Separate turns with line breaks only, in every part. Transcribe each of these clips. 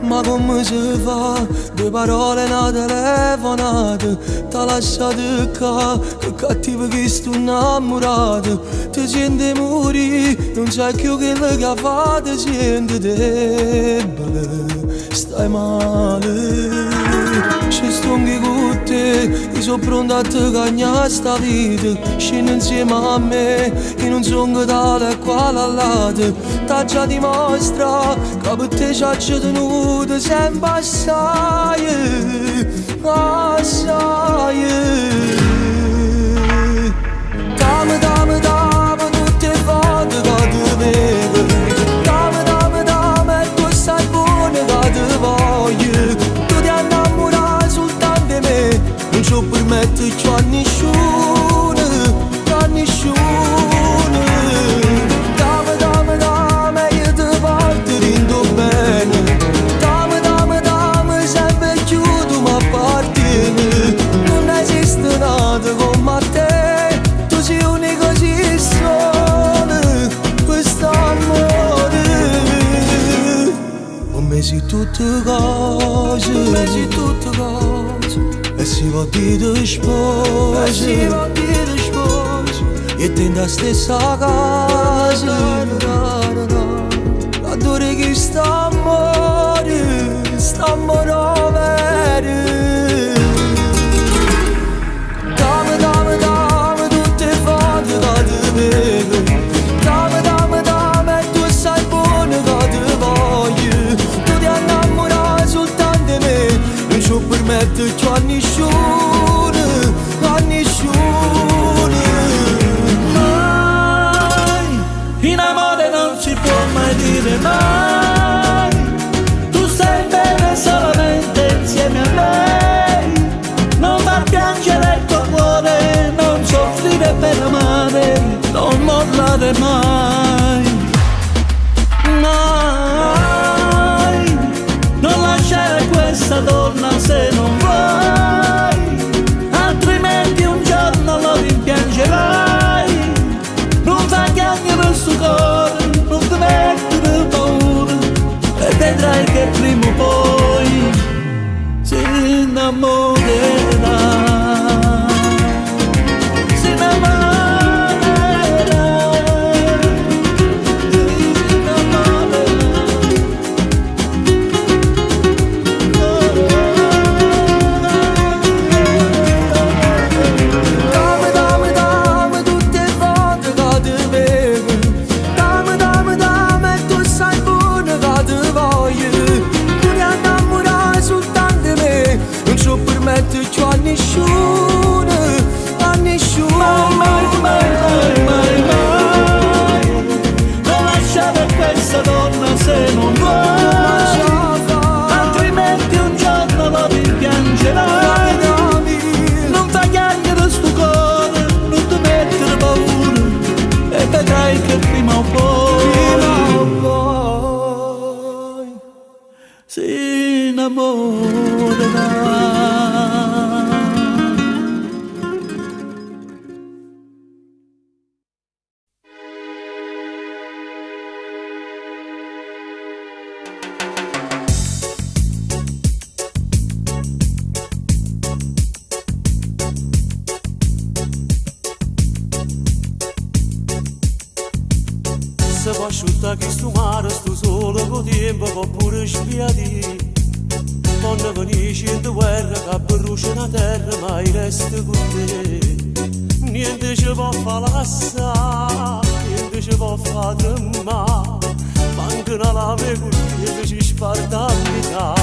Ma come si fa? Due parole una telefonata t'ha lasciato qua, che cattivo che sto innamorato. Ti senti morire, non c'è più quello che ha fatto. Ti senti debole, stai male. Ci sto anche con te, io sono pronto a te cagnare sta vita. Scendi insieme a me, io non sono tale e quale all'altro. T'ha già dimostra che per te c'ha tenuto sempre assai, assai. Dammi, dammi, dammi tutte le volte che ti vedo. Dammi, dammi, dammi, tu sai buona che ti voglio. Tu ti innamorare soltanto di me, non ci permetto più a nessuno, a nessuno. Dammi, dammi, dammi, io ti porto dentro bene. Dammi, dammi, dammi, sempre più tu mi appartieni. Non esiste nada come te, tu sei unico, sei solo, quest'amore. Per me sei tutte cose, per me sei tutte cose. E si può dire sposa, e si può dire sposa. E dentro la stessa casa, l'adore che sta amore, sta amore vero. Dammi, dammi, dammi tutte le volte che ti vedo. Dammi, dammi, dammi, tu sai buona che ti voglio. Tu ti innamorare soltanto di me, non ci permetto più a nessuno, a nessuno.
Mai, in amore non si può mai dire mai. Tu stai bene solamente insieme a lei. Non far piangere il tuo cuore, non soffrire per amare, non mollare mai. Mai, non lasciare questa donna se non vuoi, altrimenti un giorno lo rimpiangerai. Non fai piangere il suo cuore, non ti mettere paura, e vedrai che prima o poi si innamorerà. Si innamorerà, si innamorerà.
Dammi, dammi, dammi tutte le volte che ti vedo. Dammi, dammi, dammi, tu sai buona che ti voglio. Tu ti innamorare soltanto di me, non ci permetto più a nessuno, a nessuno.
Mai, mai, mai, mai, mai, mai. Non lasciare questa donna se non vuoi, altrimenti un giorno lo rimpiangerai. Non fai piangere sto cuore, non ti mettere paura, e vedrai che prima o poi si innamorerà.
Se può asciuttare che sto mare, sto solo con tempo, può pure spiati. Quando venisci in guerra, che brucia la terra, ma io resto con te. Niente ci può fare lassare, niente ci può fare tremare. Manca una lame con te che ci sparta a metà.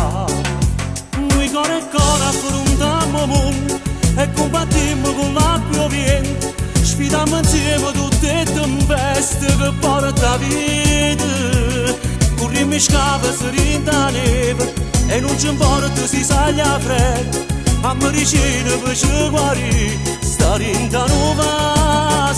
Noi cuore e cuore affrontiamo il mondo e combattiamo con l'acqua vento. Sfidiamo insieme tutte le tempeste che porta vita. Corriamo in scava, si rinda neve e non ci importa se saglia fredda. A medicina per ci guarire, sta rinda nuova.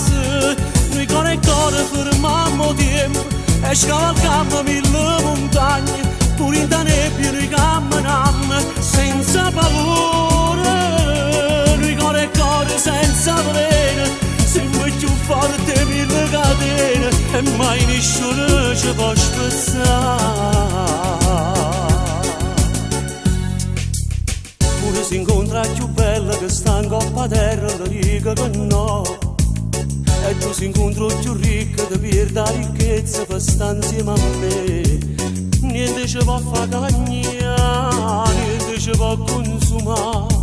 Noi cuore e cuore fermiamo tempo e scavalcammo mille montagne. Pure in da nebbia noi camminiamo senza paura. Noi cuore e cuore senza veleno, siamo più forti mille catene e mai nessuno ci può spezzare. sta in coppa terra, ti dico che no. E tu si incontra più ricco, ti perdi la ricchezza per stare insieme a me. Niente ci può far cagnare, niente ci può consumare.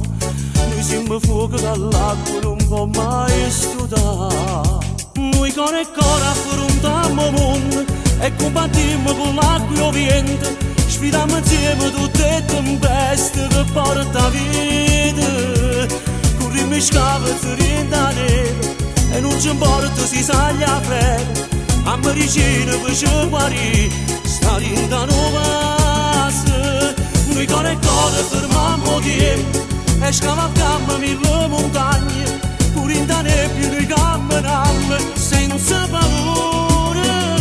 Noi siamo fuoco dall'acqua, non può mai stutare. Noi con il cuore affrontiamo il mondo e combattiamo con l'acqua e il vento. Sfidiamo insieme tutte le tempeste che porta vita. Corriamo scava, si renda nera e non ci importa si saglia fredda. A medicina faccio guarire, sta rindando basta. Noi con il cuore fermiamo tempo e scavalcammo mille montagne. Pure in da nebbia noi camminiamo senza paura.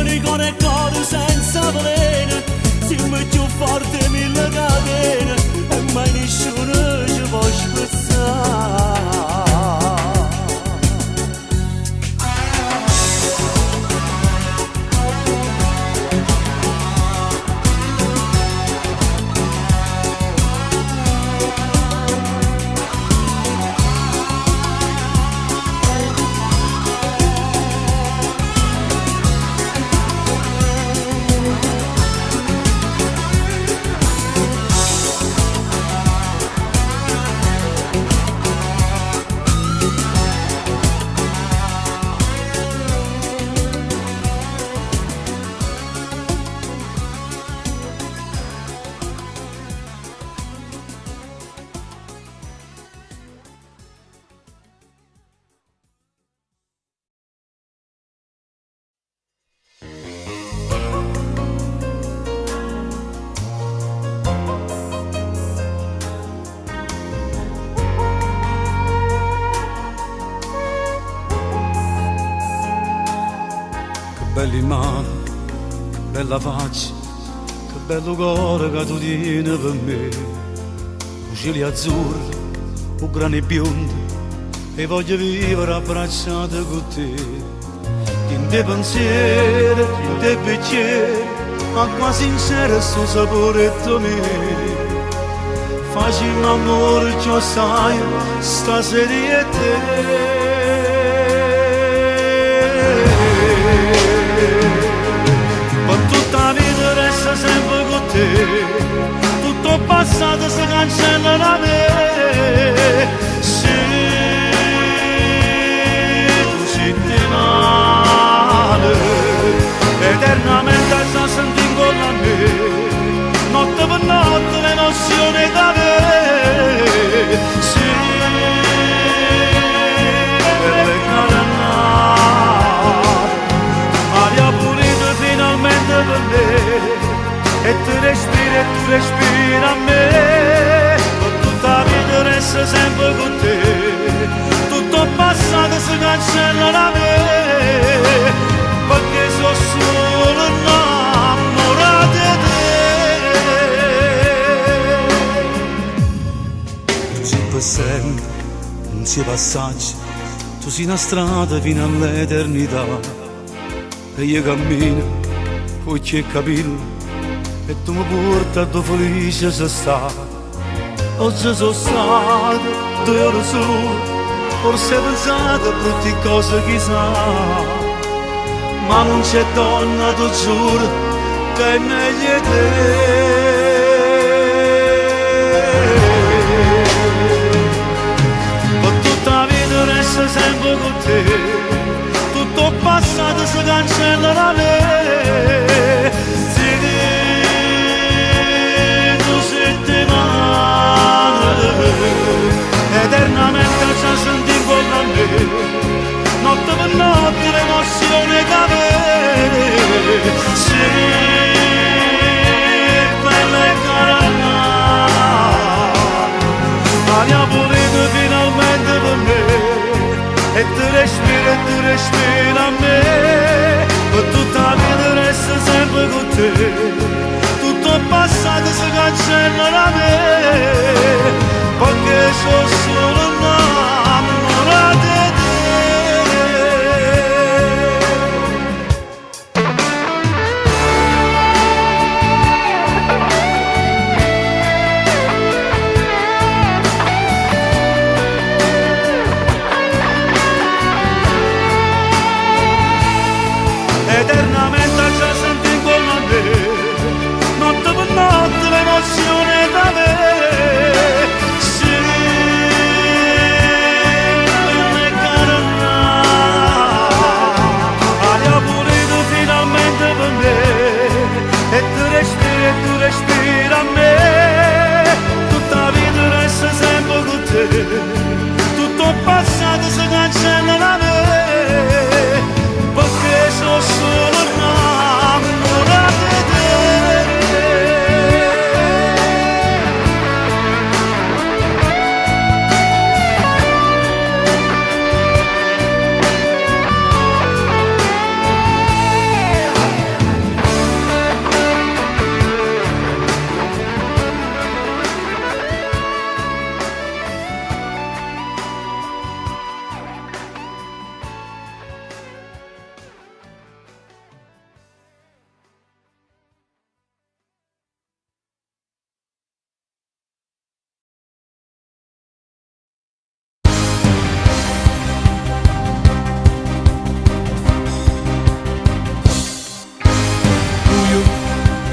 Noi con il cuore senza veleno siamo più forti mille catene e mai nessuno ci può spezzare.
Belli mani, bella faccia, che bello cuore che tu tieni per me. Uccelli azzurri, o grani biondi, e voglio vivere abbracciato con te. In te pensieri, in te bicchieri, acqua sincera sto saporetto mio. Facciamo amore, ciò sai, stasera è te. Tutta la vita resta sempre con te, tutto il passato si cancella da me. Se tu senti male, eternamente sta sentendo con me, notte per notte l'emozione da me. Se belle caranate, aria pulita finalmente per me, e tu respiri a me, per tutta la vita resta sempre con te, tutto il passato si cancella da me, perché sono solo innamorato di te. Tu sei per sempre, non sei passaggio, tu sei una strada fino all'eternità, e io cammino, occhi e capelli, e tu mi porti a dove felice sei stato. Oggi sono stato 2 ore solo, forse hai pensato a tutte cose chissà, ma non c'è donna, tu giuro, che è meglio di te. Per tutta la vita resta sempre con te, tutto il passato si cancella da me. Eternamente ci senti con me, notte per notte l'emozione da me. Sì, bella e cara, aria pulita finalmente per me, e tu respiri a me, per tutta la vita resta sempre con te, tutto il passato si cancella da me, perché sono solo innamorato di te.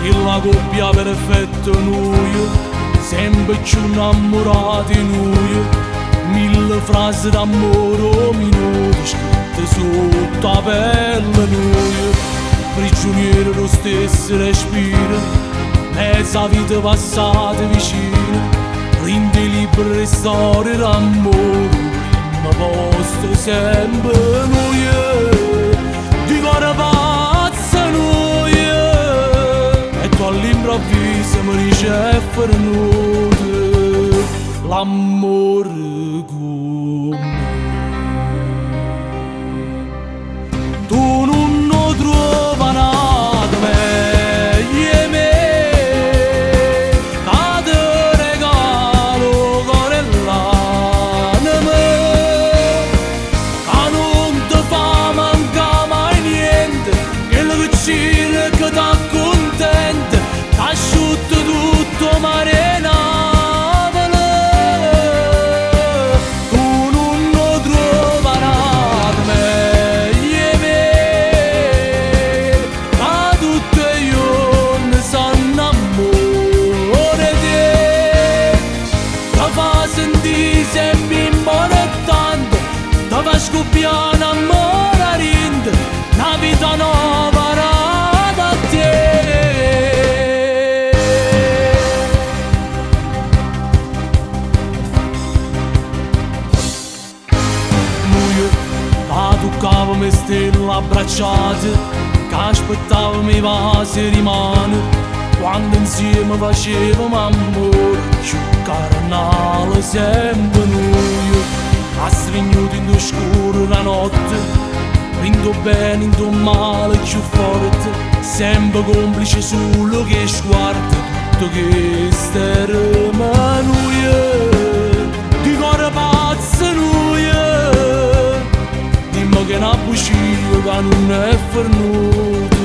e la coppia perfetta noi, sempre più innamorati noi, mille frasi d'amore minuti scritte sotto la pelle noi, prigionieri dello stesso respiro, mezza vita passata vicino, rinde libere le storie d'amore, primo posto sempre noi, di cuore pazza noi, e tu all'improvviso mi dice è venuto l'amore con me. Tu non lo trovi nada meglio di me, che ti regalo cuore l'anima, che non ti fa mancare mai niente, quello che c'è che ti accontenta, ti asciutta tutto mare e Napoli. Tu non lo trovi nada meglio di me, che tutti i giorni s'annamora di te, ti fa sentire sempre importante, ti fa scoppiare un'amore rinde, una vita nuova nata a te. Noi toccavamo le stelle abbracciate, che aspettavamo i vasi di mano, quando insieme facevamo amore, più carnale sempre noi, astringnuti in due scuro la notte, rindo bene, rindo male, più forte, sempre complice solo che sguardo, tutto che steremo noi, di cuore pazzo noi, dimmi che una bugia che non è venuto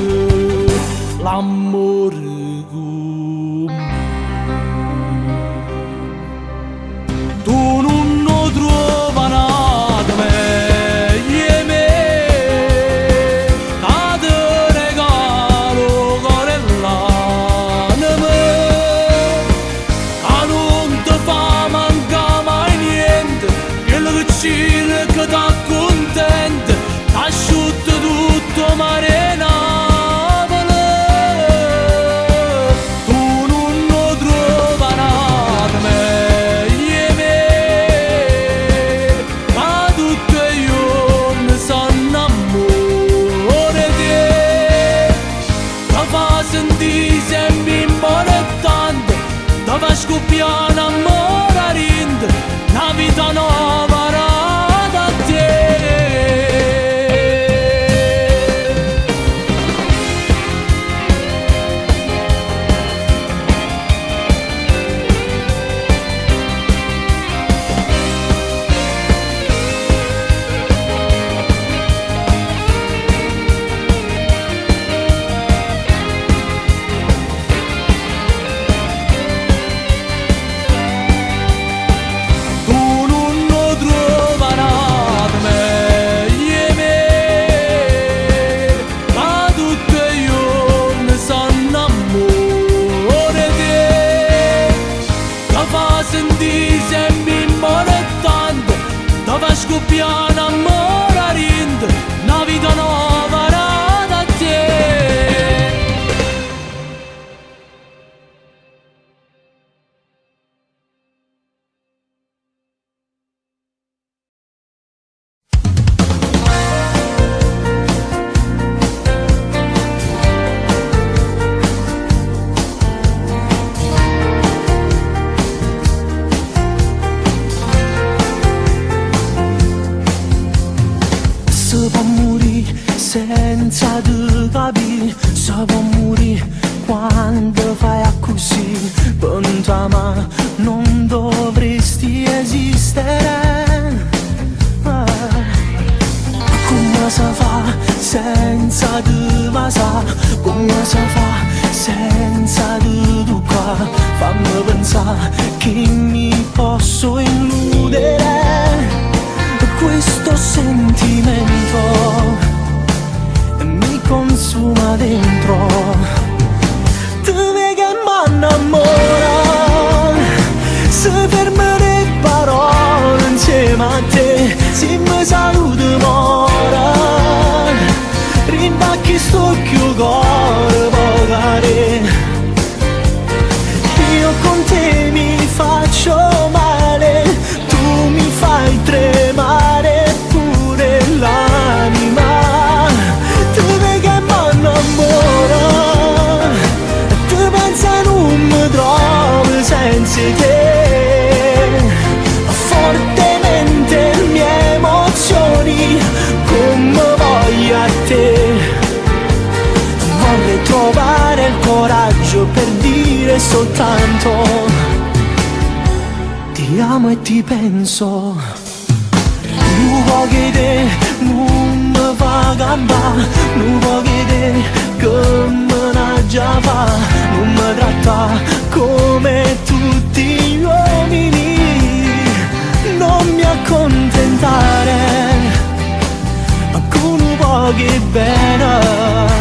l'amore con me. Tu non lo trovi nada meglio di me, che ti regalo cuore l'anima, che non ti fa mancare mai niente, quello che c'è che ti accontenta, ti asciutta tutto mare e Napoli. Tu non lo trovi nada meglio di me, che tutti i giorni s'annamora di te, ti fa sentire sempre importante, ti fa scoppiare un'amore rinde, una vita nuova nata a te. Tu non lo trovi nada meglio di me, che tutti i giorni s'annamora di te, ti fa sentire sempre importante, ti fa scoppiare un'amore rinde, una vita nuova nata a te. Si può morire senza di capire, si può morire quando fai così, per tua mano non dovresti esistere. Come si fa senza di basare, come si fa senza di toccare, fammi pensare che mi posso illudere questo sentimento mi consuma dentro. Tu per dire soltanto ti amo e ti penso. Non voglio te, non mi fa gamba, non voglio te che me ne già fa, non mi tratta come tutti gli uomini, non mi accontentare, ma con un po' che bene.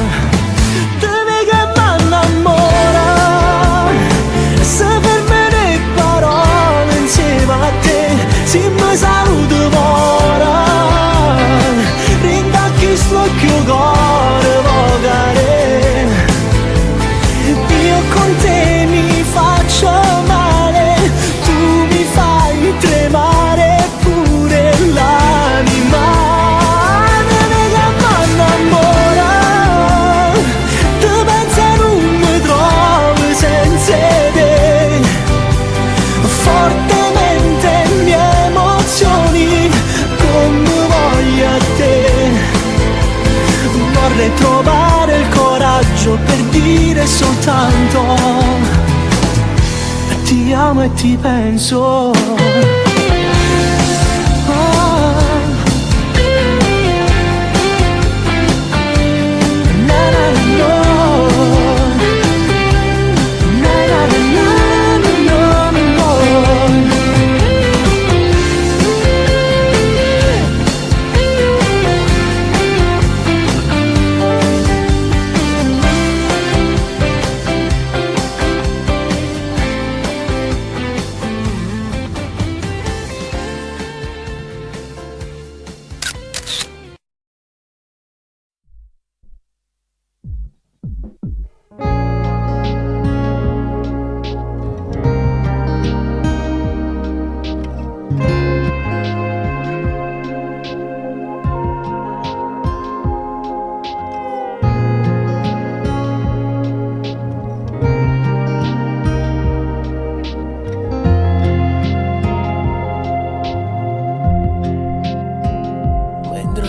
Se per me le parole insieme a te, se mi saluto ora, ringacchi l'occhio cuore vocare, io con te mi faccio male, tu mi fai tremare pure l'anima. Vorrei trovare il coraggio per dire soltanto ti amo e ti penso.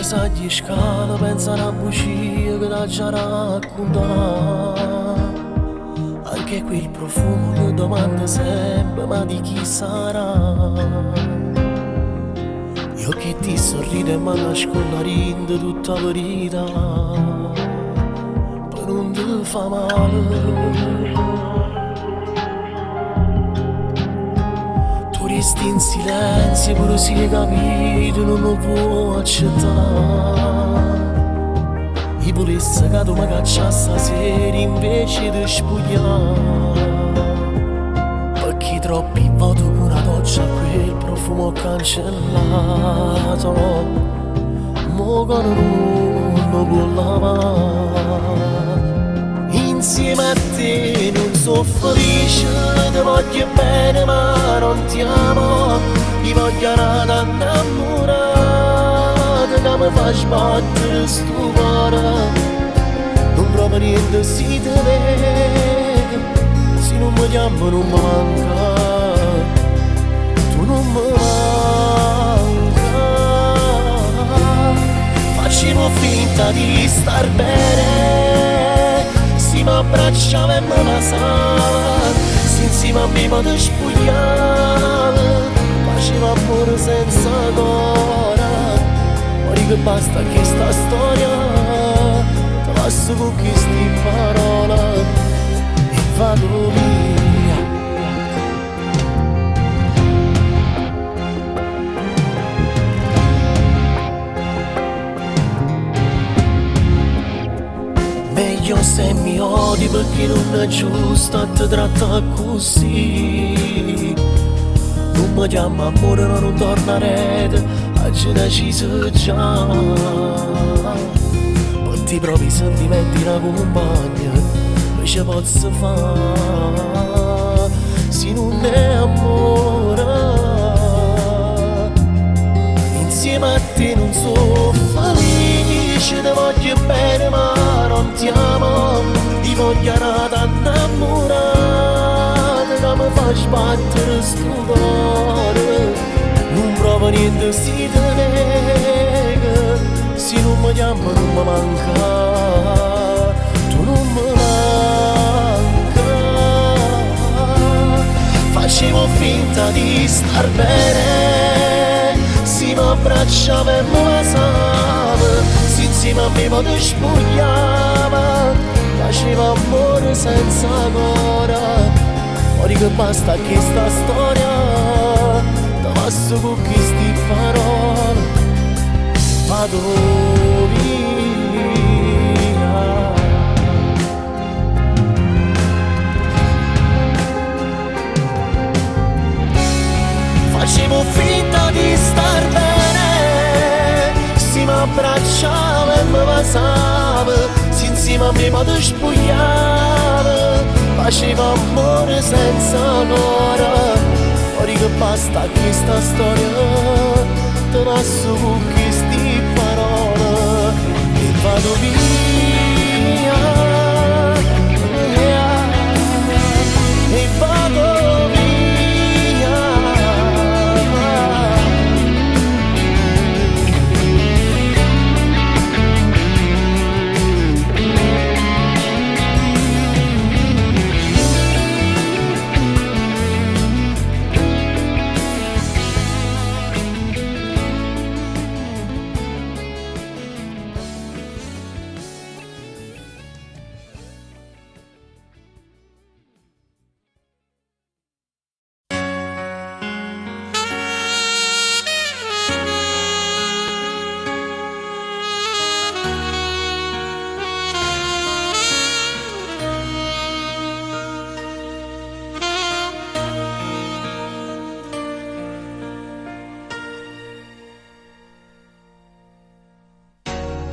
Saggi scala, pensa a una bugia che da già raccontare. Anche qui il profumo che domanda sempre, ma di chi sarà? Io che ti sorrido e mi nascondo rinda tutta la verità, per non ti fa male. Resti in silenzio, pure si è capito, non lo può accettare. Io volessi che tu mi cacciassi stasera invece di spogliare, perché troppi voto con una doccia quel profumo cancellato, mo che non lo può lavare. Insieme a te non so felice, ti voglio bene ma non ti amo, ti voglio nata innamorata che mi fa sbattere sto cuore, non provo niente se ti vedo, se non mi chiamo non mi manca, tu non mi manca, facciamo finta di star bene, mi abbracciava e me lasciava, se insieme a me potevo spogliare, faceva amore senza ancora, ora che basta che sta storia, te lascio con queste parole e vado via. Meglio se mi odi perché non è giusto a te tratta così. Non mi chiama amore, ma non tornerete, oggi deciso già. Per ti propri sentimenti una compagna, non ci posso fare, se non è amore. Insieme a te non sono felice, ti voglio bene ma non ti amo, ti voglio nata innamorata che mi fa sbattere sto cuore, non provo niente se ti nega, se non mi chiamo non mi manca, tu non mi manca. finta di star bene, si mi abbracciava e mi basava, si insieme a me mi spogliava, faceva amore senza ancora. Ora che basta che sta storia, ti passo con queste parole, vado via. Facevo finta di star bene, si mi abbracciava e mi basava, si insieme a me mi spogliava, faceva amore senza un'ora. Ora che basta questa storia, te passo con queste parole e vado via, e vado via.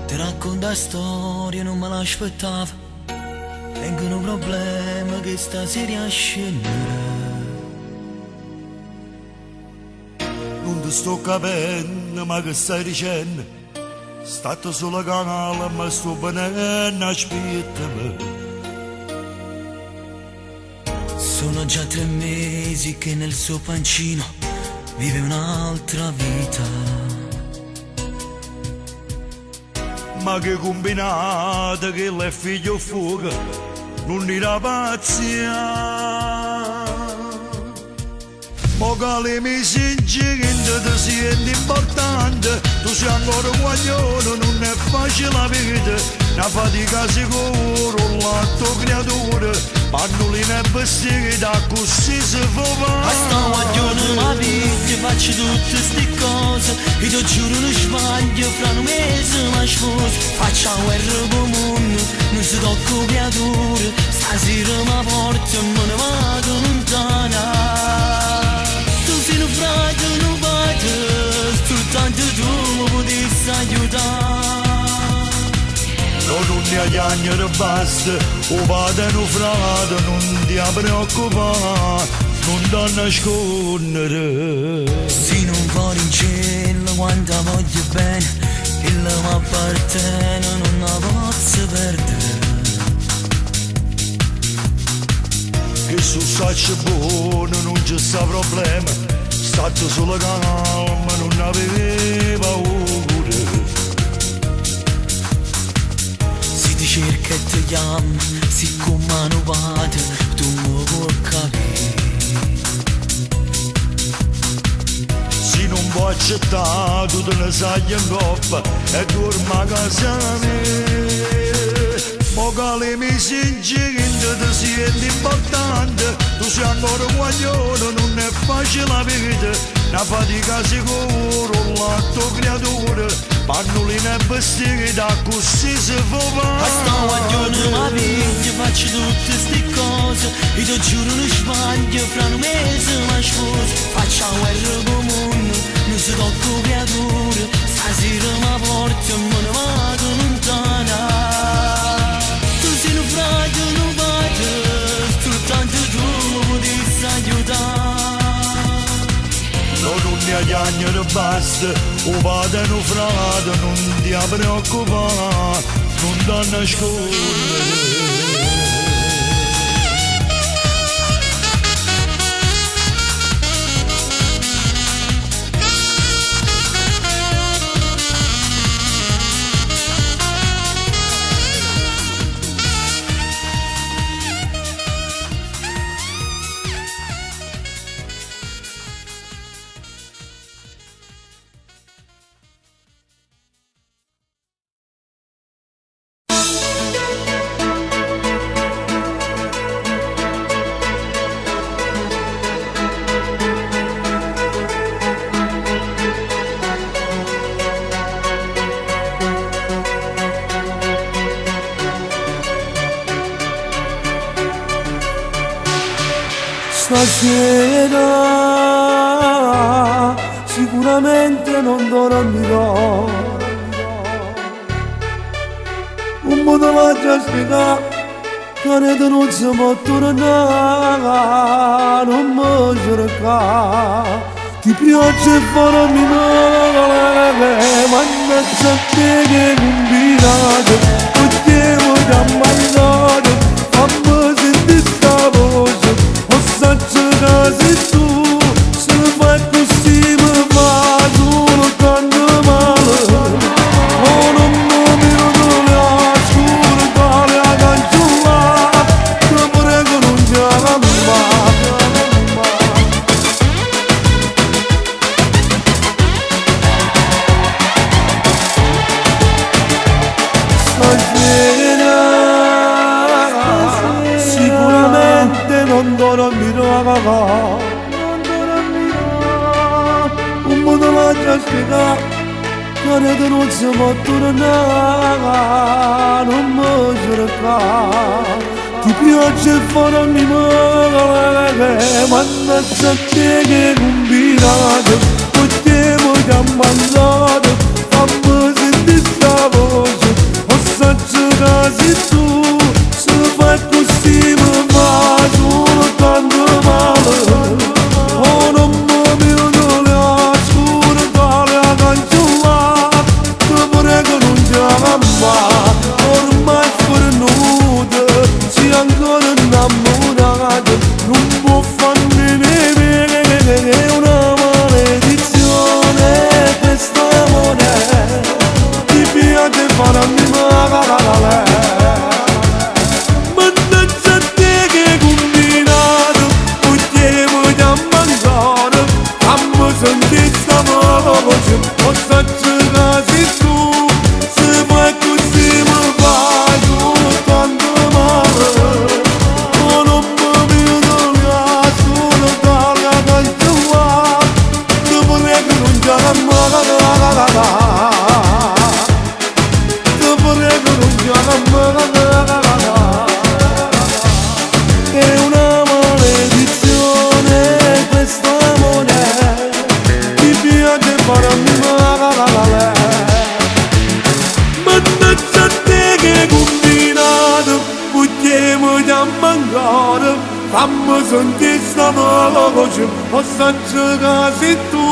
Ti racconto la storia, non me l'aspettavo. Vengono problemi che stasera scenderà.
Non ti sto capendo, ma che stai dicendo? Stato solo canale, ma sto venendo, aspettami.
Sono già 3 mesi che nel suo pancino vive un'altra vita.
Ma che combinata che lei è figlio fuga, non dirà pazzia. Mo che le mi singendo ti senti importante, tu sei ancora un guaglione, non è facile la vita, una fatica sicuro, un latto creatura, pannolina e vestita, così si fa va.
A sta guaglione ma vita, faccio tutte ste cose, e ti giuro non sbaglio, fra un mese mi sposo, faccio la guerra con il mondo, non si tocca creatura, stasera mi porto e me ne vado lontana. Tu sei un frate, non bate, soltanto tu mi potessi aiutare.
Non ti chiagnere basta, o vada un frate, non ti preoccupare, non ti nascondere.
Se non vuoi in cielo quando voglio bene, il mi appartiene, non la posso perdere.
Che su saccio buono non c'è sta problema, stato solo calma, non avevi paura.
Se ti cerca e ti chiama, siccome non vado, tu mi puoi capire.
Se non vuoi accettare, tu te ne sai in coppa e dormi a casa mia. Mo che le mi singendo ti senti importante, tu sei ancora un guaglione, non è facile la vita, una fatica sicuro, un latto creatura, pannolina e vestita, così si fa va.
A sta guaglione ma vita, faccio tutte ste cose, e ti giuro non sbaglio, fra un mese mi sposo, faccio la guerra con il mondo, non si tocca creatura, stasera mi porto e me ne vado lontana. Tu sei un frate, non bate, soltanto tu mi potessi aiutare.
Non ti chiagnere basta, o vada un frate, non ti preoccupare, non ti nascondere.
Stasera sicuramente non dormirò. Un modo la già spiegare che non si può tornare, non mi cercare. Ti piace fare mi male, mannaggia a te che combinato, potevo già mangiare, fammi sentire sta voce, ho saggio che sei tu, se fai così mi fa solo tanto male, oh non mi vedo la scura, tale a cangiullare, che prego non ci mai. Sicuramente non dormirò, un modo la già spiegare, che non si può tornare, non mi cercare. Ti piace fare mi male, mannaggia a te che combinato, potevo già mangiare, fammi sentire sta voce, ho saggio che sei tu, se fai così mi fa solo tanto male, oh non mi vedo la scura, tale a cangiullare, che prego non ci mai, ormai fornuto, si ancora innamorati, non può farmi bene, è una maledizione questo amore, ti piace farmi male, mannaggia a te che combinato, potevo già mangiare, fammi sentire sta voce, ho saggio che sei tu, se fai così mi fai solo tanto male, oh non mi vedo la solo tale a cangiullare, ti prego non ci mai, ti prego non ci mai, è una maledizione questo amore, ti piace farmi male, mannaggia a te che combinato, potevo già mancare, fammi sentire sta voce, ho saggio che sei tu,